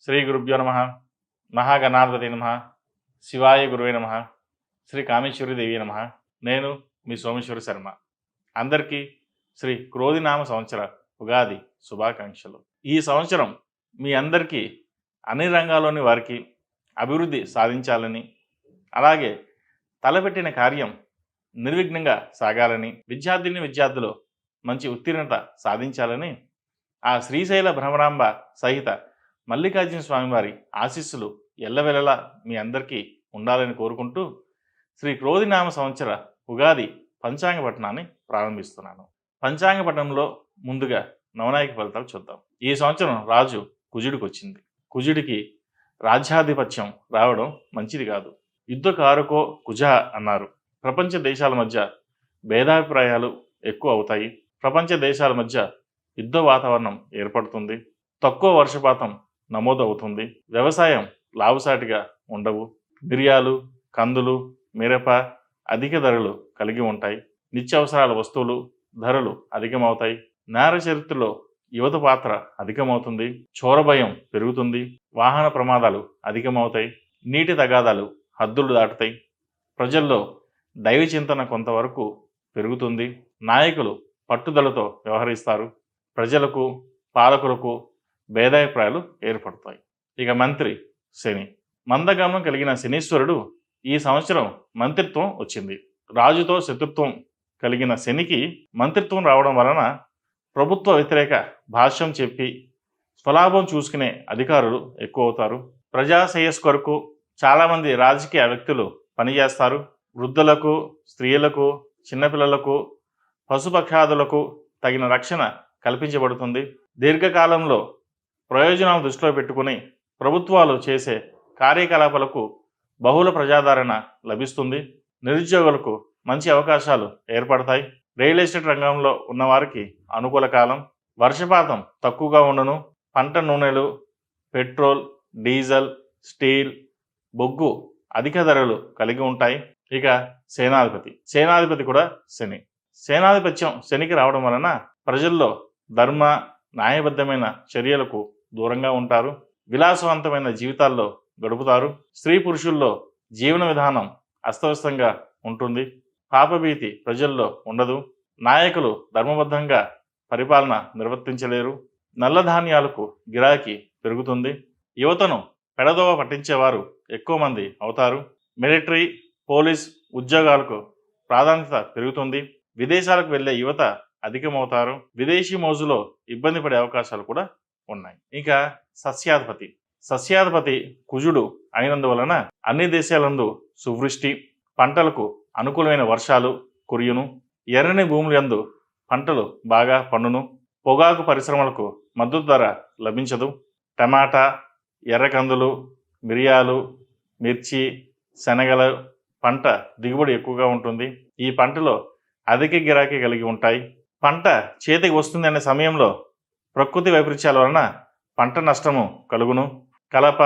శ్రీ గురుభ్యో నమ. మహాగణాధిపతి నమ. శివాయ గురువే నమ. శ్రీ కామేశ్వరి దేవి నమ. నేను మీ సోమేశ్వర శర్మ. అందరికీ శ్రీ క్రోధినామ సంవత్సర ఉగాది శుభాకాంక్షలు. ఈ సంవత్సరం మీ అందరికీ అన్ని రంగాల్లోని వారికి అభివృద్ధి సాధించాలని, అలాగే తలపెట్టిన కార్యం నిర్విఘ్నంగా సాగాలని, విద్యార్థులు మంచి ఉత్తీర్ణత సాధించాలని ఆ శ్రీశైల భ్రమరాంబ సహిత మల్లికార్జున స్వామివారి ఆశీస్సులు ఎల్లవెల్లలా మీ అందరికీ ఉండాలని కోరుకుంటూ శ్రీ క్రోధినామ సంవత్సర ఉగాది పంచాంగ పఠనాన్ని ప్రారంభిస్తున్నాను. పంచాంగ పఠనంలో ముందుగా నవనాయక ఫలితాలు చూద్దాం. ఈ సంవత్సరం రాజు కుజుడికి వచ్చింది. కుజుడికి రాజ్యాధిపత్యం రావడం మంచిది కాదు. యుద్ధకారకో కుజ అన్నారు. ప్రపంచ దేశాల మధ్య భేదాభిప్రాయాలు ఎక్కువ అవుతాయి. ప్రపంచ దేశాల మధ్య యుద్ధ వాతావరణం ఏర్పడుతుంది. తక్కువ వర్షపాతం నమోదు అవుతుంది. వ్యవసాయం లాభసాటిగా ఉండవు. మిరియాలు, కందులు, మిరప అధిక ధరలు కలిగి ఉంటాయి. నిత్యావసరాల వస్తువులు ధరలు అధికమవుతాయి. నేర చరిత్రలో యువత పాత్ర అధికమవుతుంది. చోరభయం పెరుగుతుంది. వాహన ప్రమాదాలు అధికమవుతాయి. నీటి తగాదాలు హద్దులు దాటుతాయి. ప్రజల్లో దైవ చింతన కొంతవరకు పెరుగుతుంది. నాయకులు పట్టుదలతో వ్యవహరిస్తారు. ప్రజలకు, పాలకులకు భేదాభిప్రాయాలు ఏర్పడతాయి. ఇక మంత్రి శని. మందగమనం కలిగిన శనీశ్వరుడు ఈ సంవత్సరం మంత్రిత్వం వచ్చింది. రాజుతో శత్రుత్వం కలిగిన శనికి మంత్రిత్వం రావడం వలన ప్రభుత్వ వ్యతిరేక భాష్యం చెప్పి స్వలాభం చూసుకునే అధికారులు ఎక్కువ అవుతారు. ప్రజా శ్రేయస్సు కొరకు చాలామంది రాజకీయ వ్యక్తులు పనిచేస్తారు. వృద్ధులకు, స్త్రీలకు, చిన్నపిల్లలకు, పశుపక్షాదులకు తగిన రక్షణ కల్పించబడుతుంది. దీర్ఘకాలంలో ప్రయోజనాలు దృష్టిలో పెట్టుకుని ప్రభుత్వాలు చేసే కార్యకలాపాలకు బహుళ ప్రజాదరణ లభిస్తుంది. నిరుద్యోగులకు మంచి అవకాశాలు ఏర్పడతాయి. రియల్ ఎస్టేట్ రంగంలో ఉన్నవారికి అనుకూల కాలం. వర్షపాతం తక్కువగా ఉండును. పంట నూనెలు, పెట్రోల్, డీజిల్, స్టీల్, బొగ్గు అధిక ధరలు కలిగి ఉంటాయి. ఇక సేనాధిపతి కూడా శని. సేనాధిపత్యం శనికి రావడం వలన ప్రజల్లో ధర్మ, న్యాయబద్ధమైన చర్యలకు దూరంగా ఉంటారు. విలాసవంతమైన జీవితాల్లో గడుపుతారు. స్త్రీ పురుషుల్లో జీవన విధానం అస్తవ్యస్తంగా ఉంటుంది. పాపభీతి ప్రజల్లో ఉండదు. నాయకులు ధర్మబద్ధంగా పరిపాలన నిర్వర్తించలేరు. నల్ల ధాన్యాలకు గిరాకీ పెరుగుతుంది. యువతను పెడదోవ పట్టించేవారు ఎక్కువ మంది అవుతారు. మిలిటరీ, పోలీస్ ఉద్యోగాలకు ప్రాధాన్యత పెరుగుతుంది. విదేశాలకు వెళ్లే యువత అధికమవుతారు. విదేశీ మోజులో ఇబ్బంది పడే అవకాశాలు కూడా ఉన్నాయి. ఇక సస్యాధిపతి కుజుడు అయినందువలన అన్ని దేశాలందు సువృష్టి, పంటలకు అనుకూలమైన వర్షాలు కురియును. ఎర్రని భూములందు పంటలు బాగా పండును. పొగాకు పరిశ్రమలకు మద్దతు ధర లభించదు. టమాటా, ఎర్రకందులు, మిరియాలు, మిర్చి, శనగల పంట దిగుబడి ఎక్కువగా ఉంటుంది. ఈ పంటలో అధిక గిరాకీ కలిగి ఉంటాయి. పంట చేతికి వస్తుంది అనే సమయంలో ప్రకృతి వైపరీత్యాల వలన పంట నష్టము కలుగును. కలప,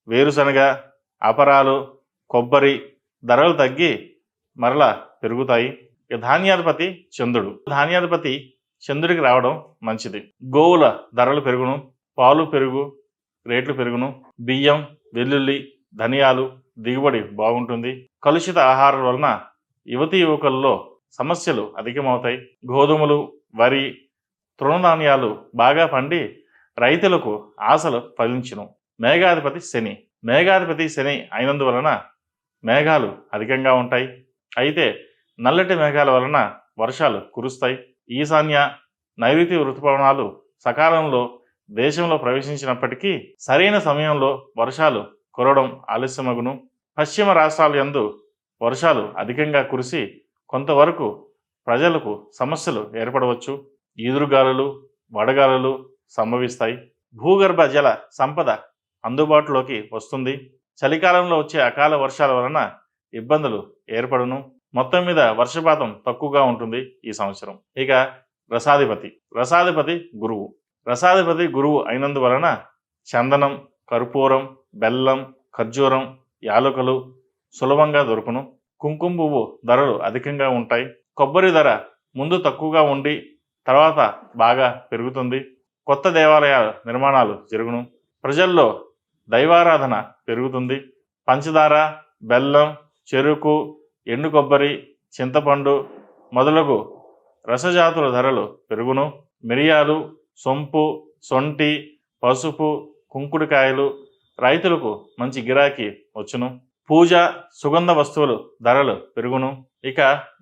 వేరుశనగ, అపరాలు, కొబ్బరి ధరలు తగ్గి మరలా పెరుగుతాయి. ధాన్యాధిపతి చంద్రుడికి రావడం మంచిది. గోవుల ధరలు పెరుగును. పాలు, పెరుగు రేట్లు పెరుగును. బియ్యం, వెల్లుల్లి, ధనియాలు దిగుబడి బాగుంటుంది. కలుషిత ఆహారం వలన యువతీ యువకుల్లో సమస్యలు అధికమవుతాయి. గోధుమలు, వరి, తృణధాన్యాలు బాగా పండి రైతులకు ఆశలు ఫలించును. మేఘాధిపతి శని అయినందువలన మేఘాలు అధికంగా ఉంటాయి. అయితే నల్లటి మేఘాల వలన వర్షాలు కురుస్తాయి. ఈశాన్య, నైరుతి ఋతుపవనాలు సకాలంలో దేశంలో ప్రవేశించినప్పటికీ సరైన సమయంలో వర్షాలు కురవడం ఆలస్యమగును. పశ్చిమ రాష్ట్రాల యందు వర్షాలు అధికంగా కురిసి కొంతవరకు ప్రజలకు సమస్యలు ఏర్పడవచ్చు. ఈదురుగాలులు, వడగాలులు సంభవిస్తాయి. భూగర్భ జల సంపద అందుబాటులోకి వస్తుంది. చలికాలంలో వచ్చే అకాల వర్షాల వలన ఇబ్బందులు ఏర్పడును. మొత్తం మీద వర్షపాతం తక్కువగా ఉంటుంది ఈ సంవత్సరం. ఇక రసాధిపతి గురువు అయినందువలన చందనం, కర్పూరం, బెల్లం, ఖర్జూరం, యాలకులు సులభంగా దొరుకును. కుంకుమ పువ్వు ధరలు అధికంగా ఉంటాయి. కొబ్బరి ధర ముందు తక్కువగా ఉండి తర్వాత బాగా పెరుగుతుంది. కొత్త దేవాలయాల నిర్మాణాలు జరుగును. ప్రజల్లో దైవారాధన పెరుగుతుంది. పంచదార, బెల్లం, చెరుకు, ఎండు కొబ్బరి, చింతపండు మొదలగు రసజాతుల ధరలు పెరుగును. మిరియాలు, సొంపు, సొంటి, పసుపు, కుంకుడుకాయలు రైతులకు మంచి గిరాకీ వచ్చును. పూజ, సుగంధ వస్తువులు ధరలు పెరుగును. ఇక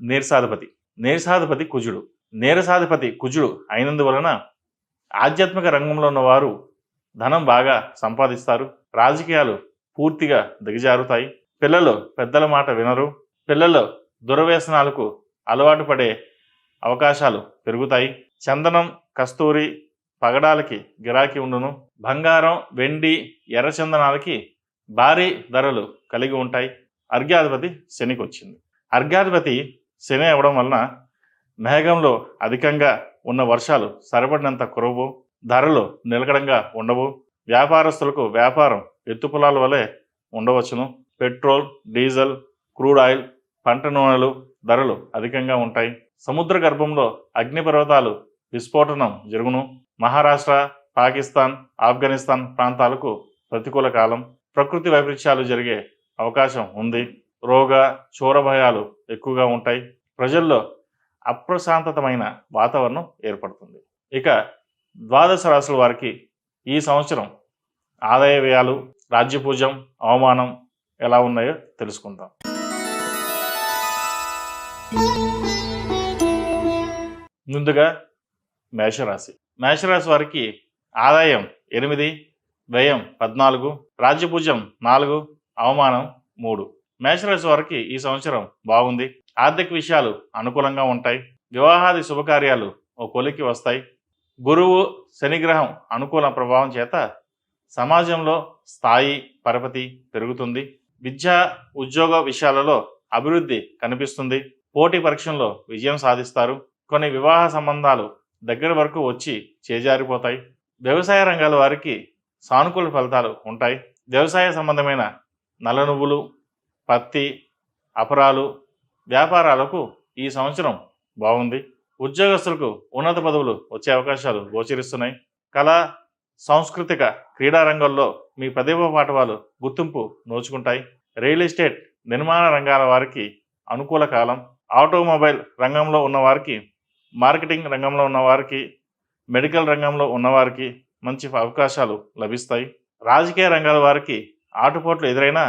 నీరసాధిపతి కుజుడు. నీరసాధిపతి కుజుడు అయినందువలన ఆధ్యాత్మిక రంగంలో ఉన్నవారు ధనం బాగా సంపాదిస్తారు. రాజకీయాలు పూర్తిగా దిగజారుతాయి. పిల్లలు పెద్దల మాట వినరు. పిల్లలు దుర్వ్యసనాలకు అలవాటు పడే అవకాశాలు పెరుగుతాయి. చందనం, కస్తూరి, పగడాలకి గిరాకీ ఉండును. బంగారం, వెండి, ఎర్ర చందనాలకి భారీ ధరలు కలిగి ఉంటాయి. అర్ఘ్యాధిపతి శనికి వచ్చింది. అర్ఘ్యాధిపతి శని అవ్వడం వలన మేఘంలో అధికంగా ఉన్న వర్షాలు సరిపడినంత కురవు, ధరలు నిలకడంగా ఉండవు. వ్యాపారస్తులకు వ్యాపారం ఎత్తుపులాల వలె ఉండవచ్చును. పెట్రోల్, డీజిల్, క్రూడ్ ఆయిల్, పంట నూనెలు ధరలు అధికంగా ఉంటాయి. సముద్ర గర్భంలో అగ్నిపర్వతాలు విస్ఫోటనం జరుగును. మహారాష్ట్ర, పాకిస్తాన్, ఆఫ్ఘనిస్తాన్ ప్రాంతాలకు ప్రతికూల కాలం. ప్రకృతి వైపరీత్యాలు జరిగే అవకాశం ఉంది. రోగ చోర భయాలు ఎక్కువగా ఉంటాయి. ప్రజల్లో అప్రశాంతమైన వాతావరణం ఏర్పడుతుంది. ఇక ద్వాదశ రాశుల వారికి ఈ సంవత్సరం ఆదాయ వ్యయాలు, రాజ్యపూజ్యం, అవమానం ఎలా ఉన్నాయో తెలుసుకుందాం. ముందుగా మేషరాశి. మేషరాశి వారికి ఆదాయం 8, వ్యయం 14, రాజ్యపూజ్యం 4, అవమానం 3. మేషరాశి వారికి ఈ సంవత్సరం బాగుంది. ఆర్థిక విషయాలు అనుకూలంగా ఉంటాయి. వివాహాది శుభకార్యాలు ఓ కొలికి వస్తాయి. గురువు, శనిగ్రహం అనుకూల ప్రభావం చేత సమాజంలో స్థాయి, పరపతి పెరుగుతుంది. విద్యా, ఉద్యోగ విషయాలలో అభివృద్ధి కనిపిస్తుంది. పోటీ పరీక్షల్లో విజయం సాధిస్తారు. కొన్ని వివాహ సంబంధాలు దగ్గర వరకు వచ్చి చేజారిపోతాయి. వ్యవసాయ రంగాల వారికి సానుకూల ఫలితాలు ఉంటాయి. వ్యవసాయ సంబంధమైన నల్ల నువ్వులు, పత్తి, అపరాలు వ్యాపారాలకు ఈ సంవత్సరం బాగుంది. ఉద్యోగస్తులకు ఉన్నత పదవులు వచ్చే అవకాశాలు గోచరిస్తున్నాయి. కళా, సాంస్కృతిక, క్రీడా రంగంలో మీ ప్రతిభ పాఠవాలు గుర్తింపు నోచుకుంటాయి. రియల్ ఎస్టేట్, నిర్మాణ రంగాల వారికి అనుకూల కాలం. ఆటోమొబైల్ రంగంలో ఉన్నవారికి, మార్కెటింగ్ రంగంలో ఉన్నవారికి, మెడికల్ రంగంలో ఉన్నవారికి మంచి అవకాశాలు లభిస్తాయి. రాజకీయ రంగాల వారికి ఆటుపోట్లు ఎదురైనా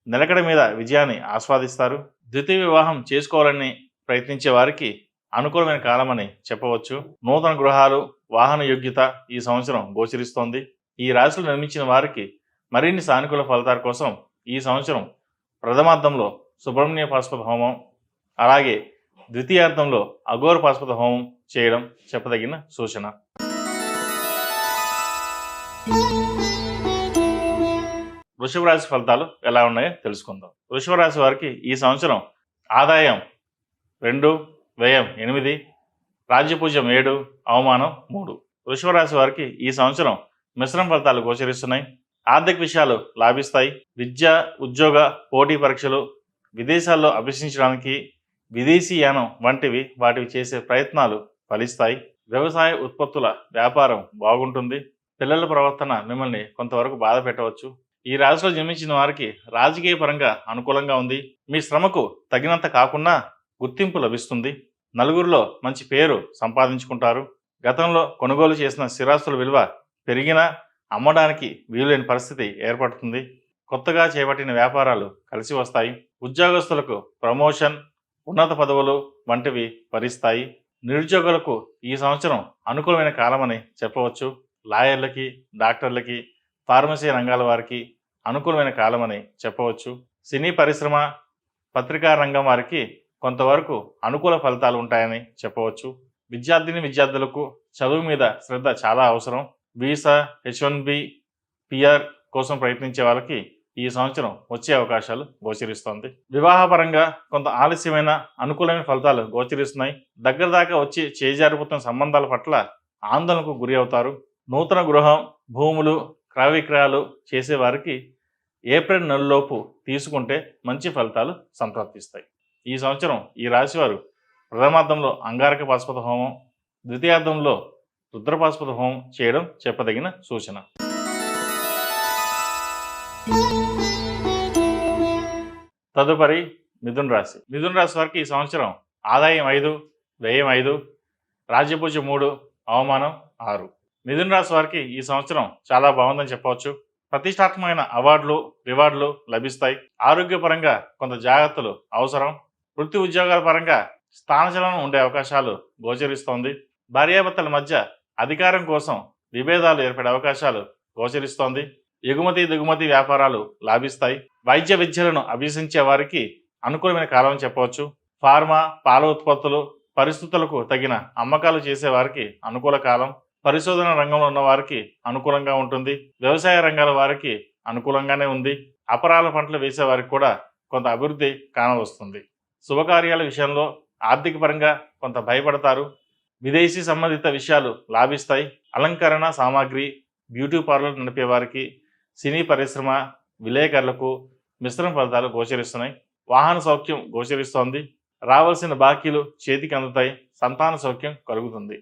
నిలకడ మీద విజయాన్ని ఆస్వాదిస్తారు. ద్వితీయ వివాహం చేసుకోవాలని ప్రయత్నించే వారికి అనుకూలమైన కాలమని చెప్పవచ్చు. నూతన గృహాలు, వాహన యోగ్యత ఈ సంవత్సరం గోచరిస్తోంది. ఈ రాశిలో నిర్మించిన వారికి మరిన్ని సానుకూల ఫలితాల కోసం ఈ సంవత్సరం ప్రథమార్థంలో సుబ్రహ్మణ్య పాశుపత హోమం, అలాగే ద్వితీయార్థంలో అఘోర పాశుపత హోమం చేయడం చెప్పదగిన సూచన. వృషభ రాశి ఫలితాలు ఎలా ఉన్నాయో తెలుసుకుందాం. వృషభ రాశి వారికి ఈ సంవత్సరం ఆదాయం 2, వ్యయం 8, రాజ్యపూజ్యం 7, అవమానం 3. వృషభ రాశి వారికి ఈ సంవత్సరం మిశ్రమ ఫలితాలు గోచరిస్తున్నాయి. ఆర్థిక విషయాలు లాభిస్తాయి. విద్య, ఉద్యోగ, పోటీ పరీక్షలు, విదేశాల్లో అభ్యసించడానికి, విదేశీ యానం వంటివి వాటివి చేసే ప్రయత్నాలు ఫలిస్తాయి. వ్యవసాయ ఉత్పత్తుల వ్యాపారం బాగుంటుంది. పిల్లల ప్రవర్తన మిమ్మల్ని కొంతవరకు బాధ పెట్టవచ్చు. ఈ రాశిలో జన్మించిన వారికి రాజకీయ పరంగా అనుకూలంగా ఉంది. మీ శ్రమకు తగినంత కాకుండా గుర్తింపు లభిస్తుంది. నలుగురిలో మంచి పేరు సంపాదించుకుంటారు. గతంలో కొనుగోలు చేసిన స్థిరాస్తుల విలువ పెరిగినా అమ్మడానికి వీలులేని పరిస్థితి ఏర్పడుతుంది. కొత్తగా చేపట్టిన వ్యాపారాలు కలిసి వస్తాయి. ఉద్యోగస్తులకు ప్రమోషన్, ఉన్నత పదవులు వంటివి వరిస్తాయి. నిరుద్యోగులకు ఈ సంవత్సరం అనుకూలమైన కాలమని చెప్పవచ్చు. లాయర్లకి, డాక్టర్లకి, ఫార్మసీ రంగాల వారికి అనుకూలమైన కాలమని చెప్పవచ్చు. సినీ పరిశ్రమ, పత్రికా రంగం వారికి కొంతవరకు అనుకూల ఫలితాలు ఉంటాయని చెప్పవచ్చు. విద్యార్థులకు చదువు మీద శ్రద్ధ చాలా అవసరం. వీసా, H1B, PR కోసం ప్రయత్నించే వాళ్ళకి ఈ సంవత్సరం వచ్చే అవకాశాలు గోచరిస్తోంది. వివాహపరంగా కొంత ఆలస్యమైన అనుకూలమైన ఫలితాలు గోచరిస్తున్నాయి. దగ్గర దాకా వచ్చి చేజారిపోతున్న సంబంధాల పట్ల ఆందోళనకు గురి అవుతారు. నూతన గృహం, భూములు, క్రయ విక్రయాలు చేసేవారికి ఏప్రిల్ నెలలోపు తీసుకుంటే మంచి ఫలితాలు సంప్రాప్తిస్తాయి. ఈ సంవత్సరం ఈ రాశివారు ప్రథమార్థంలో అంగారక పాశుపత హోమం, ద్వితీయార్థంలో రుద్రపాశుపత హోమం చేయడం చెప్పదగిన సూచన. తదుపరి మిథున రాశి. మిథున రాశి వారికి ఈ సంవత్సరం ఆదాయం 5, వ్యయం 5, రాజ్యపూజ్యం 3, అవమానం 6. మిథున రాశి వారికి ఈ సంవత్సరం చాలా బాగుందని చెప్పవచ్చు. ప్రతిష్టాత్మకమైన అవార్డులు, రివార్డులు లభిస్తాయి. ఆరోగ్యపరంగా కొంత జాగ్రత్తలు అవసరం. వృత్తి ఉద్యోగాల పరంగా స్థానచలనం ఉండే అవకాశాలు గోచరిస్తోంది. భార్యాభర్తల మధ్య అధికారం కోసం విభేదాలు ఏర్పడే అవకాశాలు గోచరిస్తోంది. ఎగుమతి దిగుమతి వ్యాపారాలు లాభిస్తాయి. వైద్య విద్యలను అభ్యసించే వారికి అనుకూలమైన కాలం అని చెప్పవచ్చు. ఫార్మా, పాల ఉత్పత్తులు పరిస్థితులకు తగిన అమ్మకాలు చేసే వారికి అనుకూల కాలం. పరిశోధన రంగంలో ఉన్న వారికి అనుకూలంగా ఉంటుంది. వ్యవసాయ రంగాల వారికి అనుకూలంగానే ఉంది. అపరాల పంటలు వేసే వారికి కూడా కొంత అభివృద్ధి కానవస్తుంది. శుభకార్యాల విషయంలో ఆర్థిక పరంగా కొంత భయపడతారు. విదేశీ సంబంధిత విషయాలు లాభిస్తాయి. అలంకరణ సామాగ్రి, బ్యూటీ పార్లర్ నడిపే వారికి, సినీ పరిశ్రమ, విలేకరులకు మిశ్రమ ఫలితాలు గోచరిస్తున్నాయి. వాహన సౌఖ్యం గోచరిస్తోంది. రావాల్సిన బాకీలు చేతికి అందుతాయి. సంతాన సౌఖ్యం కలుగుతుంది.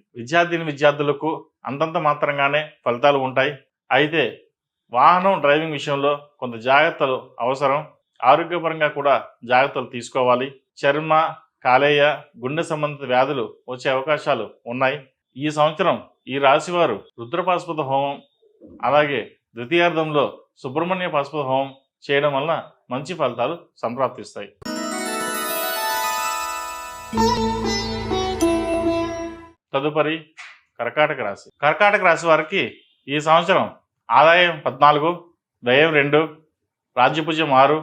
విద్యార్థులకు అంతంత మాత్రంగానే ఫలితాలు ఉంటాయి. అయితే వాహనం డ్రైవింగ్ విషయంలో కొంత జాగ్రత్తలు అవసరం. ఆరోగ్యపరంగా కూడా జాగ్రత్తలు తీసుకోవాలి. చర్మ, కాలేయ, గుండె సంబంధిత వ్యాధులు వచ్చే అవకాశాలు ఉన్నాయి. ఈ సంవత్సరం ఈ రాశివారు రుద్రపాశుపత హోమం, అలాగే ద్వితీయార్థంలో సుబ్రహ్మణ్య పాశుపత హోమం చేయడం వలన మంచి ఫలితాలు సంప్రాప్తిస్తాయి. తదుపరి కర్కాటక రాశి. కర్కాటక రాశి వారికి ఈ సంవత్సరం ఆదాయం 14, వ్యయం 2, రాజ్యపూజ్యం 6,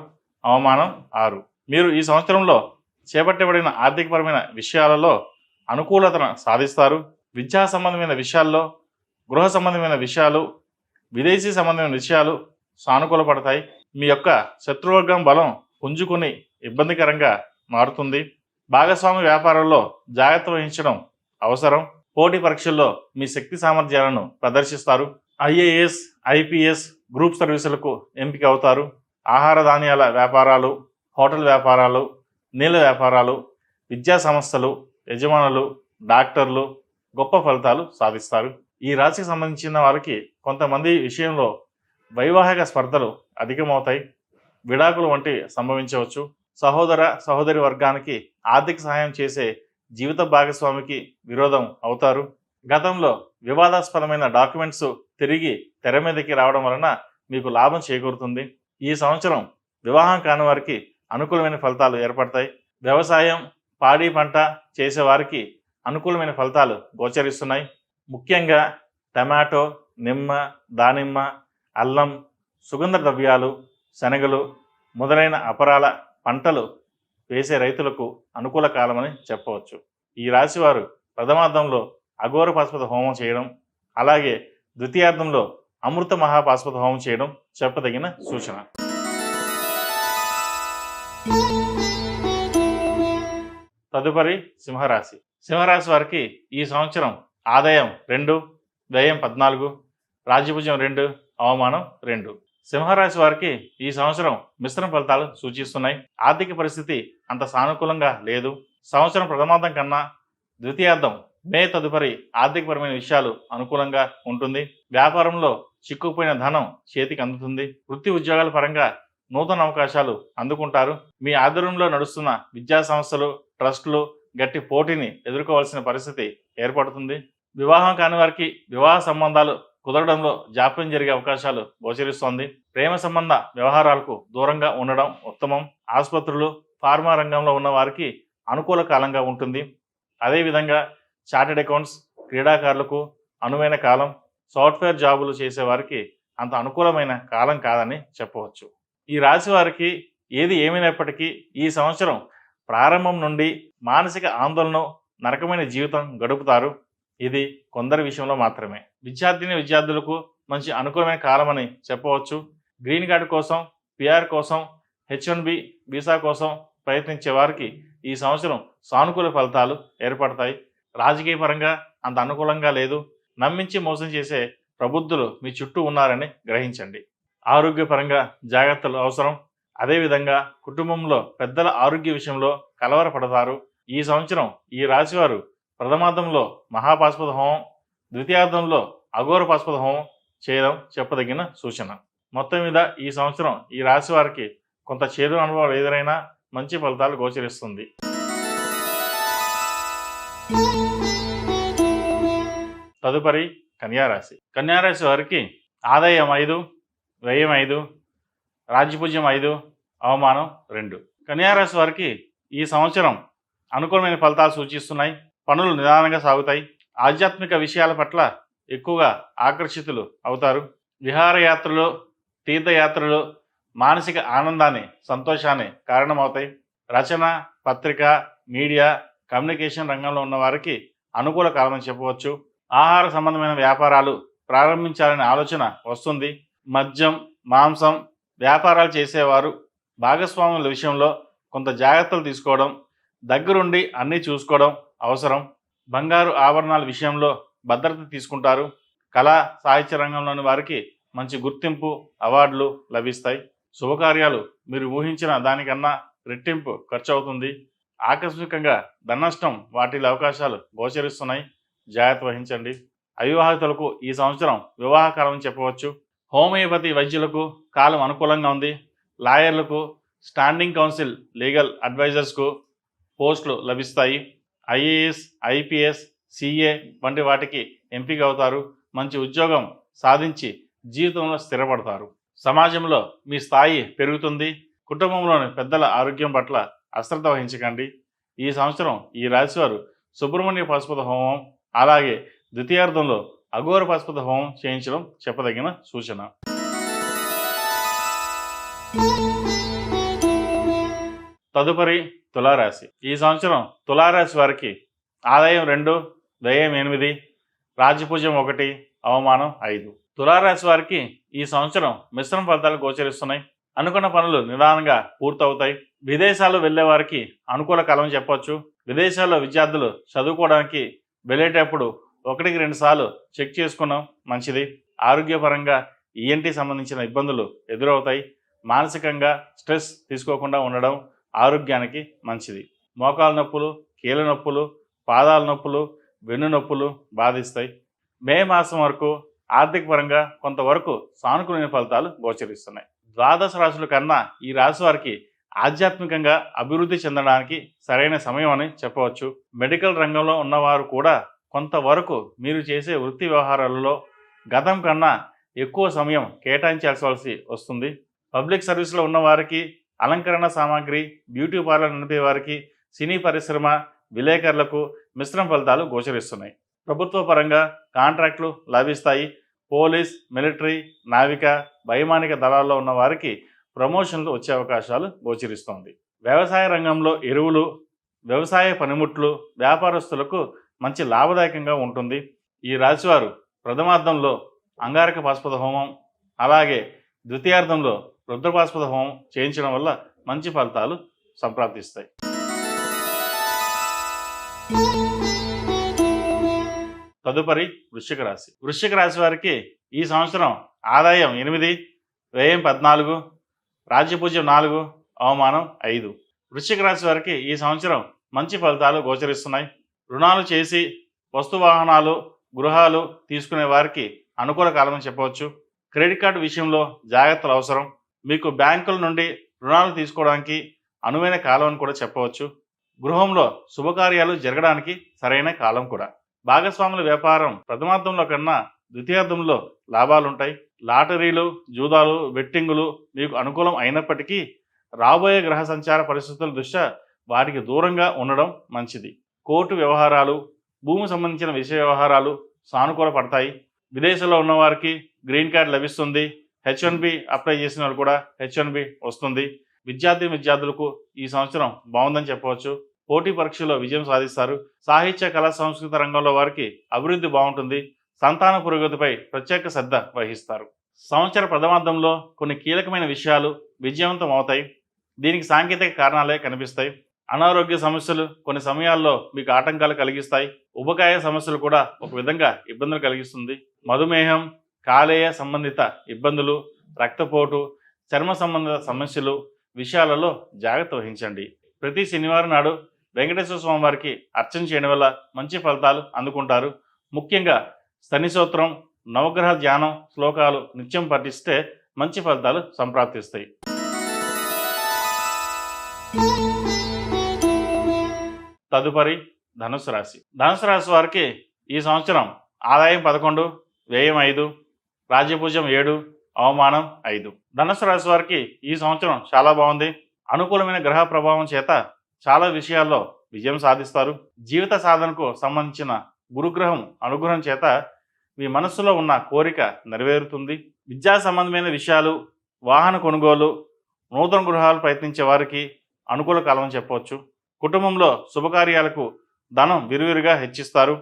అవమానం 6. మీరు ఈ సంవత్సరంలో చేపట్టబడిన ఆర్థికపరమైన విషయాలలో అనుకూలతను సాధిస్తారు. విద్యా సంబంధమైన విషయాల్లో, గృహ సంబంధమైన విషయాలు, విదేశీ సంబంధమైన విషయాలు సానుకూలపడతాయి. మీ యొక్క శత్రువర్గం బలం పుంజుకుని ఇబ్బందికరంగా మారుతుంది. భాగస్వామి వ్యాపారంలో జాగ్రత్త వహించడం అవసరం. పోటీ పరీక్షల్లో మీ శక్తి సామర్థ్యాలను ప్రదర్శిస్తారు. ఐఏఎస్, ఐపీఎస్, గ్రూప్ సర్వీసులకు ఎంపిక అవుతారు. ఆహార ధాన్యాల వ్యాపారాలు, హోటల్ వ్యాపారాలు, నీళ్ళ వ్యాపారాలు, విద్యా సంస్థలు, యజమానులు, డాక్టర్లు గొప్ప ఫలితాలు సాధిస్తారు. ఈ రాశికి సంబంధించిన వారికి కొంతమంది విషయంలో వైవాహిక స్పర్ధలు అధికమవుతాయి. విడాకులు వంటివి సంభవించవచ్చు. సహోదరి వర్గానికి ఆర్థిక సహాయం చేసే జీవిత భాగస్వామికి విరోధం అవుతారు. గతంలో వివాదాస్పదమైన డాక్యుమెంట్స్ తిరిగి తెర మీదకి రావడం వలన మీకు లాభం చేకూరుతుంది. ఈ సంవత్సరం వివాహం కాని వారికి అనుకూలమైన ఫలితాలు ఏర్పడతాయి. వ్యవసాయం, పాడి పంట చేసేవారికి అనుకూలమైన ఫలితాలు గోచరిస్తున్నాయి. ముఖ్యంగా టమాటో, నిమ్మ, దానిమ్మ, అల్లం, సుగంధ ద్రవ్యాలు, శనగలు మొదలైన అపరాల పంటలు వేసే రైతులకు అనుకూల కాలమని చెప్పవచ్చు. ఈ రాశివారు ప్రథమార్థంలో అఘోర పాశుపత హోమం చేయడం, అలాగే ద్వితీయార్థంలో అమృత మహాపాశుపత హోమం చేయడం చెప్పదగిన సూచన. తదుపరి సింహరాశి. సింహరాశి వారికి ఈ సంవత్సరం ఆదాయం 2, వ్యయం 14, రాజ్యభుజం 2, అవమానం 2. సింహరాశి వారికి ఈ సంవత్సరం మిశ్రమ ఫలితాలు సూచిస్తున్నాయి. ఆర్థిక పరిస్థితి అంత సానుకూలంగా లేదు. సంవత్సరం ప్రథమార్థం కన్నా ద్వితీయార్థం మే తదుపరి ఆర్థికపరమైన విషయాలు అనుకూలంగా ఉంటుంది. వ్యాపారంలో చిక్కుపోయిన ధనం చేతికి అందుతుంది. వృత్తి ఉద్యోగాల పరంగా నూతన అవకాశాలు అందుకుంటారు. మీ ఆధ్వర్యంలో నడుస్తున్న విద్యా సంస్థలు, ట్రస్టులు గట్టి పోటీని ఎదుర్కోవాల్సిన పరిస్థితి ఏర్పడుతుంది. వివాహం కాని వారికి వివాహ సంబంధాలు కుదరడంలో జాప్యం జరిగే అవకాశాలు గోచరిస్తోంది. ప్రేమ సంబంధ వ్యవహారాలకు దూరంగా ఉండడం ఉత్తమం. ఆసుపత్రులు, ఫార్మా రంగంలో ఉన్న వారికి అనుకూల కాలంగా ఉంటుంది. అదేవిధంగా చార్టెడ్ అకౌంట్స్, క్రీడాకారులకు అనువైన కాలం. సాఫ్ట్వేర్ జాబులు చేసే వారికి అంత అనుకూలమైన కాలం కాదని చెప్పవచ్చు. ఈ రాశి వారికి ఏది ఏమైనప్పటికీ ఈ సంవత్సరం ప్రారంభం నుండి మానసిక ఆందోళన, నరకమైన జీవితం గడుపుతారు. ఇది కొందరి విషయంలో మాత్రమే. విద్యార్థులకు మంచి అనుకూలమైన కాలమని చెప్పవచ్చు. గ్రీన్ కార్డు కోసం, పిఆర్ కోసం, H1B వీసా కోసం ప్రయత్నించే వారికి ఈ సంవత్సరం సానుకూల ఫలితాలు ఏర్పడతాయి. రాజకీయ పరంగా అంత అనుకూలంగా లేదు. నమ్మించి మోసం చేసే ప్రబుద్ధులు మీ చుట్టూ ఉన్నారని గ్రహించండి. ఆరోగ్యపరంగా జాగ్రత్తలు అవసరం. అదేవిధంగా కుటుంబంలో పెద్దల ఆరోగ్య విషయంలో కలవరపడతారు. ఈ సంవత్సరం ఈ రాశివారు ప్రథమార్థంలో మహాపాశుపత హోమం, ద్వితీయార్థంలో అఘోర పాశుపత హోమం చేయడం చెప్పదగిన సూచన. మొత్తం మీద ఈ సంవత్సరం ఈ రాశి వారికి కొంత చేదు అనుభవాలు ఎదురైనా మంచి ఫలితాలు గోచరిస్తుంది. తదుపరి కన్యారాశి. కన్యారాశి వారికి ఆదాయం 5, వ్యయం 5, రాజ్యపూజ్యం 5, అవమానం 2. కన్యారాశి వారికి ఈ సంవత్సరం అనుకూలమైన ఫలితాలు సూచిస్తున్నాయి. పనులు నిదానంగా సాగుతాయి. ఆధ్యాత్మిక విషయాల పట్ల ఎక్కువగా ఆకర్షితులు అవుతారు. విహారయాత్రలు, తీర్థయాత్రలు మానసిక ఆనందాన్ని, సంతోషాన్ని కారణమవుతాయి. రచన, పత్రిక, మీడియా, కమ్యూనికేషన్ రంగంలో ఉన్న వారికి అనుకూల కాలమని చెప్పవచ్చు. ఆహార సంబంధమైన వ్యాపారాలు ప్రారంభించాలనే ఆలోచన వస్తుంది. మద్యం, మాంసం వ్యాపారాలు చేసేవారు భాగస్వాముల విషయంలో కొంత జాగ్రత్తలు తీసుకోవడం, దగ్గరుండి అన్నీ చూసుకోవడం అవసరం. బంగారు ఆభరణాల విషయంలో భద్రత తీసుకుంటారు. కళా సాహిత్య రంగంలోని వారికి మంచి గుర్తింపు, అవార్డులు లభిస్తాయి. శుభకార్యాలు మీరు ఊహించిన దానికన్నా రెట్టింపు ఖర్చు అవుతుంది. ఆకస్మికంగా ధననష్టం వాటిల్ల అవకాశాలు గోచరిస్తున్నాయి. జాగ్రత్త వహించండి. అవివాహితులకు ఈ సంవత్సరం వివాహ కాలం చెప్పవచ్చు. హోమియోపతి వైద్యులకు కాలం అనుకూలంగా ఉంది. లాయర్లకు, స్టాండింగ్ కౌన్సిల్ లీగల్ అడ్వైజర్స్కు పోస్టులు లభిస్తాయి. ఐఏఎస్, ఐపీఎస్, సిఏ వంటి వాటికి ఎంపిక అవుతారు. మంచి ఉద్యోగం సాధించి జీవితంలో స్థిరపడతారు. సమాజంలో మీ స్థాయి పెరుగుతుంది. కుటుంబంలోని పెద్దల ఆరోగ్యం పట్ల అశ్రద్ధ వహించకండి. ఈ సంవత్సరం ఈ రాశివారు సుబ్రహ్మణ్య పాశుపత హోమం, అలాగే ద్వితీయార్థంలో అఘోర పాశుపత హోమం చేయించడం చెప్పదగిన సూచన. తదుపరి తులారాశి. ఈ సంవత్సరం తులారాశి వారికి ఆదాయం 2, వ్యయం 8, రాజ్యపూజ్యం 1, అవమానం 5. తులారాశి వారికి ఈ సంవత్సరం మిశ్రమ ఫలితాలు గోచరిస్తున్నాయి. అనుకున్న పనులు నిదానంగా పూర్తవుతాయి. విదేశాలు వెళ్లే వారికి అనుకూల కాలం చెప్పవచ్చు. విదేశాల్లో విద్యార్థులు చదువుకోవడానికి వెళ్ళేటప్పుడు 1-2 సార్లు చెక్ చేసుకోవడం మంచిది. ఆరోగ్యపరంగా ఈఎన్టీ సంబంధించిన ఇబ్బందులు ఎదురవుతాయి. మానసికంగా స్ట్రెస్ తీసుకోకుండా ఉండడం ఆరోగ్యానికి మంచిది. మోకాలు నొప్పులు, కీళ్ళ నొప్పులు, పాదాల నొప్పులు, వెన్ను నొప్పులు బాధిస్తాయి. మే మాసం వరకు ఆర్థిక పరంగా కొంతవరకు సానుకూలమైన ఫలితాలు గోచరిస్తున్నాయి. ద్వాదశ రాశుల కన్నా ఈ రాశి వారికి ఆధ్యాత్మికంగా అభివృద్ధి చెందడానికి సరైన సమయం అని చెప్పవచ్చు. మెడికల్ రంగంలో ఉన్నవారు కూడా కొంతవరకు మీరు చేసే వృత్తి వ్యవహారాలలో గతం కన్నా ఎక్కువ సమయం కేటాయించాల్సి వస్తుంది. పబ్లిక్ సర్వీస్లో ఉన్నవారికి, అలంకరణ సామాగ్రి, బ్యూటీ పార్లర్ నడిపే వారికి, సినీ పరిశ్రమ విలేకరులకు మిశ్రమ ఫలితాలు గోచరిస్తున్నాయి. ప్రభుత్వ పరంగా కాంట్రాక్టులు లభిస్తాయి. పోలీస్, మిలిటరీ, నావిక, వైమానిక దళాల్లో ఉన్న వారికి ప్రమోషన్లు వచ్చే అవకాశాలు గోచరిస్తోంది. వ్యవసాయ రంగంలో ఎరువులు, వ్యవసాయ పనిముట్లు వ్యాపారస్తులకు మంచి లాభదాయకంగా ఉంటుంది. ఈ రాశివారు ప్రథమార్థంలో అంగారక పాశుపత హోమం, అలాగే ద్వితీయార్థంలో రుద్రపాశుపత హోమం చేయించడం వల్ల మంచి ఫలితాలు సంప్రాప్తిస్తాయి. తదుపరి వృశ్చిక రాశి. వృశ్చిక రాశి వారికి ఈ సంవత్సరం ఆదాయం 8, వ్యయం 14, రాజ్యపూజ్యం 4, అవమానం 5. వృశ్చిక రాశి వారికి ఈ సంవత్సరం మంచి ఫలితాలు గోచరిస్తున్నాయి. రుణాలు చేసి వస్తువాహనాలు, గృహాలు తీసుకునే వారికి అనుకూల కాలమని చెప్పవచ్చు. క్రెడిట్ కార్డు విషయంలో జాగ్రత్తలు అవసరం. మీకు బ్యాంకుల నుండి రుణాలు తీసుకోవడానికి అనువైన కాలం అని కూడా చెప్పవచ్చు. గృహంలో శుభకార్యాలు జరగడానికి సరైన కాలం కూడా. భాగస్వాముల వ్యాపారం ప్రథమార్థంలో కన్నా ద్వితీయార్థంలో లాభాలుంటాయి. లాటరీలు, జూదాలు, బెట్టింగులు మీకు అనుకూలం అయినప్పటికీ రాబోయే గ్రహ సంచార పరిస్థితుల దృష్ట్యా వాటికి దూరంగా ఉండడం మంచిది. కోర్టు వ్యవహారాలు, భూమి సంబంధించిన విషయ వ్యవహారాలు సానుకూల పడతాయి. విదేశంలో ఉన్నవారికి గ్రీన్ కార్డ్ లభిస్తుంది. H1B అప్లై చేసిన వాళ్ళు కూడా H1B వస్తుంది. విద్యార్థులకు ఈ సంవత్సరం బాగుందని చెప్పవచ్చు. పోటీ పరీక్షలో విజయం సాధిస్తారు. సాహిత్య, కళా, సంస్కృత రంగంలో వారికి అభివృద్ధి బాగుంటుంది. సంతాన పురోగతిపై ప్రత్యేక శ్రద్ధ వహిస్తారు. సంవత్సర ప్రథమార్థంలో కొన్ని కీలకమైన విషయాలు విజయవంతం అవుతాయి. దీనికి సాంకేతిక కారణాలే కనిపిస్తాయి. అనారోగ్య సమస్యలు కొన్ని సమయాల్లో మీకు ఆటంకాలు కలిగిస్తాయి. ఉబకాయ సమస్యలు కూడా ఒక విధంగా ఇబ్బందులు కలిగిస్తుంది. మధుమేహం, కాలేయ సంబంధిత ఇబ్బందులు, రక్తపోటు, చర్మ సంబంధిత సమస్యలు విషయాలలో జాగ్రత్త వహించండి. ప్రతి శనివారం నాడు వెంకటేశ్వర స్వామి వారికి అర్చన చేయడం వల్ల మంచి ఫలితాలు అందుకుంటారు. ముఖ్యంగా శని స్తోత్రం, నవగ్రహ ధ్యానం శ్లోకాలు నిత్యం పఠిస్తే మంచి ఫలితాలు సంప్రాప్తిస్తాయి. తదుపరి ధనుసు రాశి. ధనుసు రాశి వారికి ఈ సంవత్సరం ఆదాయం 11, వ్యయం 5, రాజ్యపూజ్యం 7, అవమానం 5. ధనుసు రాశి వారికి ఈ సంవత్సరం చాలా బాగుంది. అనుకూలమైన గ్రహ ప్రభావం చేత చాలా విషయాల్లో విజయం సాధిస్తారు. జీవిత సాధనకు సంబంధించిన గురుగ్రహం అనుగ్రహం చేత మీ మనస్సులో ఉన్న కోరిక నెరవేరుతుంది. విద్యా సంబంధమైన విషయాలు, వాహన కొనుగోలు, నూతన గృహాలు ప్రయత్నించే వారికి అనుకూల కాలం చెప్పవచ్చు. కుటుంబంలో శుభకార్యాలకు ధనం విరివిరిగా హెచ్చిస్తారు.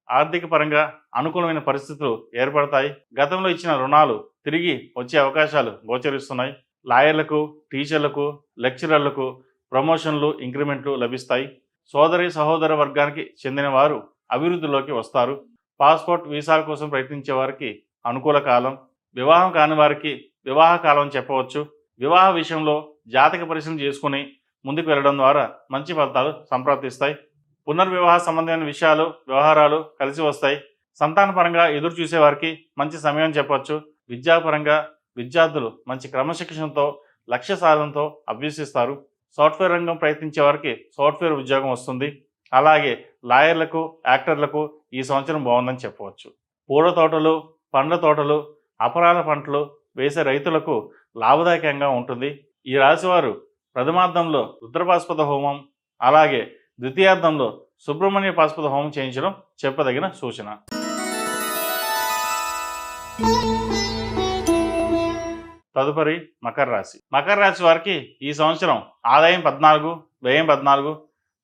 ఆర్థిక పరంగా అనుకూలమైన పరిస్థితులు ఏర్పడతాయి. గతంలో ఇచ్చిన రుణాలు తిరిగి వచ్చే అవకాశాలు గోచరిస్తున్నాయి. లాయర్లకు, టీచర్లకు, లెక్చరర్లకు ప్రమోషన్లు, ఇంక్రిమెంట్లు లభిస్తాయి. సోదరి సహోదర వర్గానికి చెందిన వారు అభివృద్ధిలోకి వస్తారు. పాస్పోర్ట్, వీసాల కోసం ప్రయత్నించే వారికి అనుకూల కాలం. వివాహం కాని వారికి వివాహ కాలం చెప్పవచ్చు. వివాహ విషయంలో జాతక పరిశీలన చేసుకుని ముందుకు వెళ్ళడం ద్వారా మంచి ఫలితాలు సంప్రాప్తిస్తాయి. పునర్వివాహ సంబంధమైన విషయాలు, వ్యవహారాలు కలిసి వస్తాయి. సంతానపరంగా ఎదురు చూసే వారికి మంచి సమయం చెప్పవచ్చు. విద్యాపరంగా విద్యార్థులు మంచి క్రమశిక్షణతో, లక్ష్య సాధనతో అభ్యసిస్తారు. సాఫ్ట్వేర్ రంగం ప్రయత్నించే వారికి సాఫ్ట్వేర్ ఉద్యోగం వస్తుంది. అలాగే లాయర్లకు, యాక్టర్లకు ఈ సంవత్సరం బాగుందని చెప్పవచ్చు. పూల తోటలు, పండ్ల తోటలు, అపరాల పంటలు వేసే రైతులకు లాభదాయకంగా ఉంటుంది. ఈ రాశివారు ప్రథమార్థంలో రుద్రపాశుపత హోమం, అలాగే ద్వితీయార్థంలో సుబ్రహ్మణ్య పాశుపత హోమం చేయించడం చెప్పదగిన సూచన. తదుపరి మకర రాశి. మకర రాశి వారికి ఈ సంవత్సరం ఆదాయం 14, వ్యయం 14,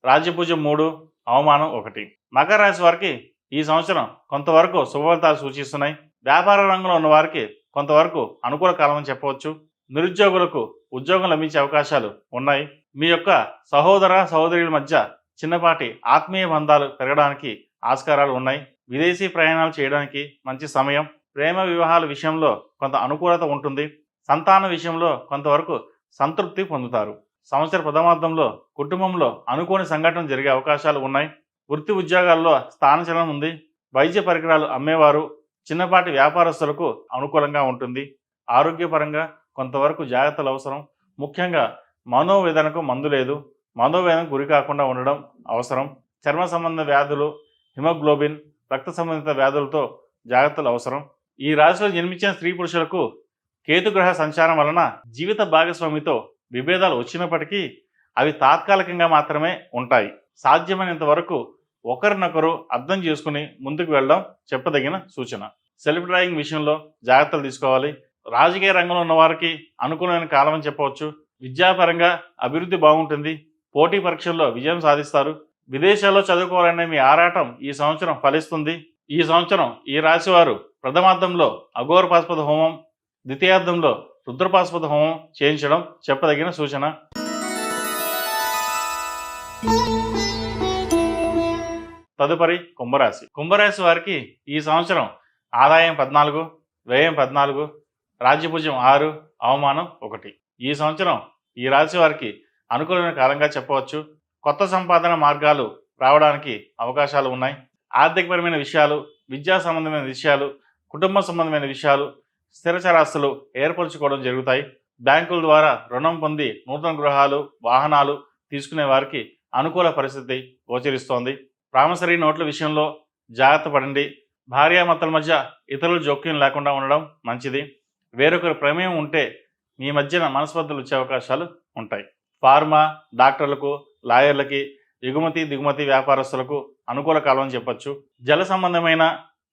రాజ్యపూజ్యం 3, అవమానం 1. మకర రాశి వారికి ఈ సంవత్సరం కొంతవరకు శుభఫలితాలు సూచిస్తున్నాయి. వ్యాపార రంగంలో ఉన్న వారికి కొంతవరకు అనుకూల కాలం అని చెప్పవచ్చు. నిరుద్యోగులకు ఉద్యోగం లభించే అవకాశాలు ఉన్నాయి. మీ యొక్క సహోదర సహోదరుల మధ్య చిన్నపాటి ఆత్మీయ బంధాలు పెరగడానికి ఆస్కారాలు ఉన్నాయి. విదేశీ ప్రయాణాలు చేయడానికి మంచి సమయం. ప్రేమ వివాహాల విషయంలో కొంత అనుకూలత ఉంటుంది. సంతాన విషయంలో కొంతవరకు సంతృప్తి పొందుతారు. సంవత్సర ప్రథమార్థంలో కుటుంబంలో అనుకోని సంఘటనలు జరిగే అవకాశాలు ఉన్నాయి. వృత్తి ఉద్యోగాల్లో స్థానచలనం ఉంది. వైద్య పరికరాలు అమ్మేవారు, చిన్నపాటి వ్యాపారస్తులకు అనుకూలంగా ఉంటుంది. ఆరోగ్యపరంగా కొంతవరకు జాగ్రత్తలు అవసరం. ముఖ్యంగా మనోవేదనకు మందు లేదు. మనోవేదనకు గురి కాకుండా ఉండడం అవసరం. చర్మ సంబంధ వ్యాధులు, హిమోగ్లోబిన్, రక్త సంబంధిత వ్యాధులతో జాగ్రత్తలు అవసరం. ఈ రాశిలో జన్మించిన స్త్రీ పురుషులకు కేతుగ్రహ సంచారం వలన జీవిత భాగస్వామితో విభేదాలు వచ్చినప్పటికీ అవి తాత్కాలికంగా మాత్రమే ఉంటాయి. సాధ్యమైనంత వరకు ఒకరినొకరు అర్థం చేసుకుని ముందుకు వెళ్ళడం చెప్పదగిన సూచన. సెల్ఫ్ డ్రైవింగ్ విషయంలో జాగ్రత్తలు తీసుకోవాలి. రాజకీయ రంగంలో ఉన్న వారికి అనుకూలమైన కాలం అని చెప్పవచ్చు. విద్యాపరంగా అభివృద్ధి బాగుంటుంది. పోటీ పరీక్షల్లో విజయం సాధిస్తారు. విదేశాల్లో చదువుకోవాలనే మీ ఆరాటం ఈ సంవత్సరం ఫలిస్తుంది. ఈ సంవత్సరం ఈ రాశి వారు ప్రథమార్థంలో అఘోర పాశుపత హోమం, ద్వితీయార్థంలో రుద్రపాశుపత హోమం చేయించడం చెప్పదగిన సూచన. తదుపరి కుంభరాశి. కుంభరాశి వారికి ఈ సంవత్సరం ఆదాయం 14, వ్యయం 14, రాజ్యపూజ్యం 6, అవమానం 1. ఈ సంవత్సరం ఈ రాశి వారికి అనుకూలమైన కాలంగా చెప్పవచ్చు. కొత్త సంపాదన మార్గాలు రావడానికి అవకాశాలు ఉన్నాయి. ఆర్థికపరమైన విషయాలు, విద్యా సంబంధమైన విషయాలు, కుటుంబ సంబంధమైన విషయాలు, స్థిరచరాస్తులు ఏర్పరచుకోవడం జరుగుతాయి. బ్యాంకుల ద్వారా రుణం పొంది నూతన గృహాలు, వాహనాలు తీసుకునే వారికి అనుకూల పరిస్థితి గోచరిస్తోంది. ప్రామిసరీ నోట్ల విషయంలో జాగ్రత్త పడండి. భార్యాభర్తల మధ్య ఇతరుల జోక్యం లేకుండా ఉండడం మంచిది. వేరొకరి ప్రమేయం ఉంటే మీ మధ్యన మనస్పర్ధలు వచ్చే అవకాశాలు ఉంటాయి. ఫార్మా, డాక్టర్లకు, లాయర్లకి, ఎగుమతి దిగుమతి వ్యాపారస్తులకు అనుకూల కాలం అని చెప్పచ్చు. జల సంబంధమైన,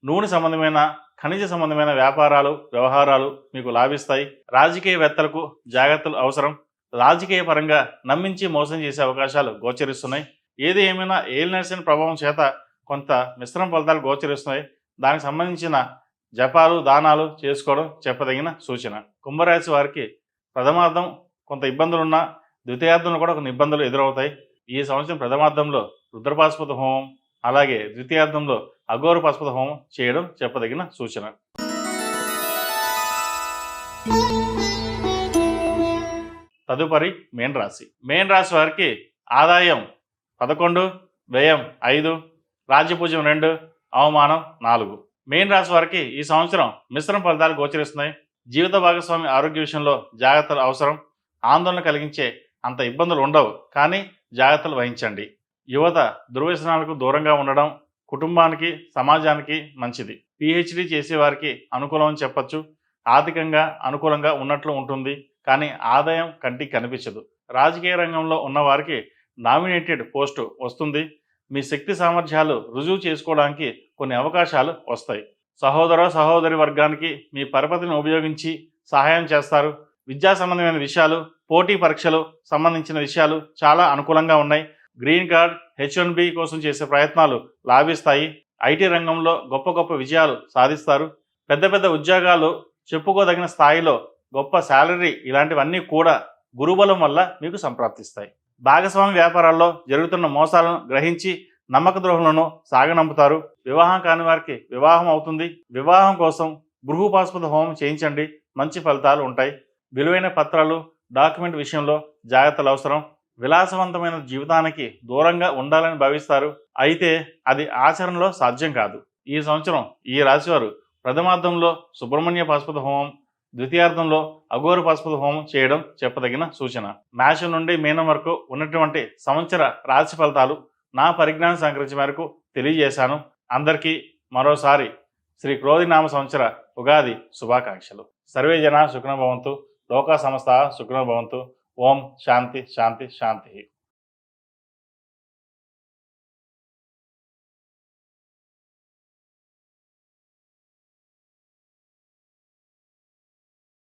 నూనె సంబంధమైన, ఖనిజ సంబంధమైన వ్యాపారాలు, వ్యవహారాలు మీకు లాభిస్తాయి. రాజకీయవేత్తలకు జాగ్రత్తలు అవసరం. రాజకీయ పరంగా నమ్మించి మోసం చేసే అవకాశాలు గోచరిస్తున్నాయి. ఏది ఏమైనా ఏలినర్సిన ప్రభావం చేత కొంత మిశ్రమ ఫలితాలు గోచరిస్తున్నాయి. దానికి సంబంధించిన జపాలు, దానాలు చేసుకోవడం చెప్పదగిన సూచన. కుంభరాశి వారికి ప్రథమార్థం కొంత ఇబ్బందులున్నా ద్వితీయార్థంలో కూడా కొన్ని ఇబ్బందులు ఎదురవుతాయి. ఈ సంవత్సరం ప్రథమార్థంలో రుద్రపాశుపత హోమం, అలాగే ద్వితీయార్థంలో అఘోర పాశుపత హోమం చేయడం చెప్పదగిన సూచన. తదుపరి మేన్ రాశి. మేన్ రాశి వారికి ఆదాయం 11, వ్యయం 5, రాజ్యపూజ్యం 2, అవమానం 4. మేన్ రాశి వారికి ఈ సంవత్సరం మిశ్రమ ఫలితాలు గోచరిస్తున్నాయి. జీవిత భాగస్వామి ఆరోగ్య విషయంలో జాగ్రత్తలు అవసరం. ఆందోళన కలిగించే అంత ఇబ్బందులు ఉండవు, కానీ జాగ్రత్తలు వహించండి. యువత దుర్వ్యసనాలకు దూరంగా ఉండడం కుటుంబానికి, సమాజానికి మంచిది. పిహెచ్డి చేసేవారికి అనుకూలం అని చెప్పచ్చు. ఆర్థికంగా అనుకూలంగా ఉన్నట్లు ఉంటుంది, కానీ ఆదాయం కంటికి కనిపించదు. రాజకీయ రంగంలో ఉన్నవారికి నామినేటెడ్ పోస్టు వస్తుంది. మీ శక్తి సామర్థ్యాలు రుజువు చేసుకోవడానికి కొన్ని అవకాశాలు వస్తాయి. సహోదరి వర్గానికి మీ పరపతిని ఉపయోగించి సహాయం చేస్తారు. విద్యా సంబంధమైన విషయాలు, పోటీ పరీక్షలు సంబంధించిన విషయాలు చాలా అనుకూలంగా ఉన్నాయి. గ్రీన్ కార్డ్, H1B కోసం చేసే ప్రయత్నాలు లాభిస్తాయి. ఐటీ రంగంలో గొప్ప గొప్ప విజయాలు సాధిస్తారు. పెద్ద పెద్ద ఉద్యోగాలు, చెప్పుకోదగిన స్థాయిలో గొప్ప శాలరీ, ఇలాంటివన్నీ కూడా గురుబలం వల్ల మీకు సంప్రాప్తిస్తాయి. భాగస్వామి వ్యాపారాల్లో జరుగుతున్న మోసాలను గ్రహించి నమ్మక ద్రోహులను సాగనంపుతారు. వివాహం కాని వారికి వివాహం అవుతుంది. వివాహం కోసం గృహోపాస్పద హోమం చేయించండి, మంచి ఫలితాలు ఉంటాయి. విలువైన పత్రాలు, డాక్యుమెంట్ విషయంలో జాగ్రత్తలు అవసరం. విలాసవంతమైన జీవితానికి దూరంగా ఉండాలని భావిస్తారు, అయితే అది ఆచరణలో సాధ్యం కాదు. ఈ సంవత్సరం ఈ రాశివారు ప్రథమార్థంలో సుబ్రహ్మణ్య పాశుపత హోమం, ద్వితీయార్థంలో అఘోర పాశుపత హోమం చేయడం చెప్పదగిన సూచన. మేషం నుండి మీనం వరకు ఉన్నటువంటి సంవత్సర రాశి ఫలితాలు నా పరిజ్ఞానం సంకరించి మేరకు తెలియజేశాను. అందరికీ మరోసారి శ్రీ క్రోధినామ సంవత్సర ఉగాది శుభాకాంక్షలు. సర్వే జన సుఖినో భవంతు, లోకా సమస్త సుఖినో భవంతు. ఓం శాంతి శాంతి శాంతి.